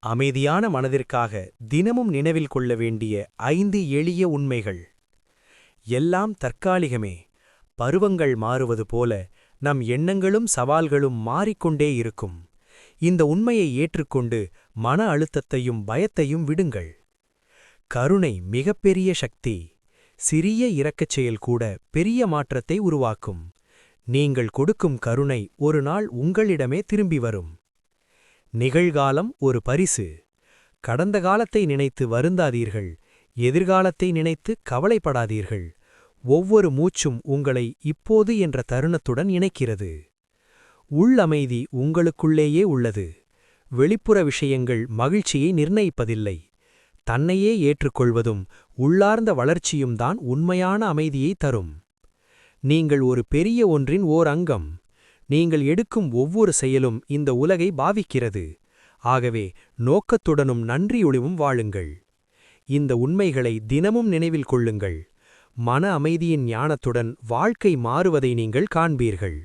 அமைதியான மனதிற்காக தினமும் நினைவில் கொள்ள வேண்டிய 5 எளிய உண்மைகள். எல்லாம் தற்காலிகமே. பருவங்கள் மாறுவது போல நம் எண்ணங்களும் சவால்களும் மாறிக்கொண்டே இருக்கும். இந்த உண்மையை ஏற்றுக்கொண்டு மன அழுத்தத்தையும் பயத்தையும் விடுங்கள். கருணை மிகப்பெரிய சக்தி. சிறிய இரக்கச் செயல் கூட பெரிய மாற்றத்தை உருவாக்கும். நீங்கள் கொடுக்கும் கருணை ஒரு நாள் உங்களிடமே திரும்பி வரும். நிகழ்காலம் ஒரு பரிசு. கடந்த காலத்தை நினைத்து வருந்தாதீர்கள். எதிர்காலத்தை நினைத்து கவலைப்படாதீர்கள். ஒவ்வொரு மூச்சும் உங்களை இப்போது என்ற தருணத்துடன் இணைக்கிறது. உள்ளமைதி உங்களுக்குள்ளேயே உள்ளது. வெளிப்புற விஷயங்கள் மகிழ்ச்சியை நிர்ணயிப்பதில்லை. தன்னையே ஏற்றுக்கொள்வதும் உள்ளார்ந்த வளர்ச்சியும் தான் உண்மையான அமைதியை தரும். நீங்கள் ஒரு பெரிய ஒன்றின் ஓர் அங்கம். நீங்கள் எடுக்கும் ஒவ்வொரு செயலும் இந்த உலகை பாவிக்கிறது. ஆகவே நோக்கத்துடனும் நன்றியொழிவும் வாழுங்கள். இந்த உண்மைகளை தினமும் நினைவில் கொள்ளுங்கள். மன அமைதியின் ஞானத்துடன் வாழ்க்கை மாறுவதை நீங்கள் காண்பீர்கள்.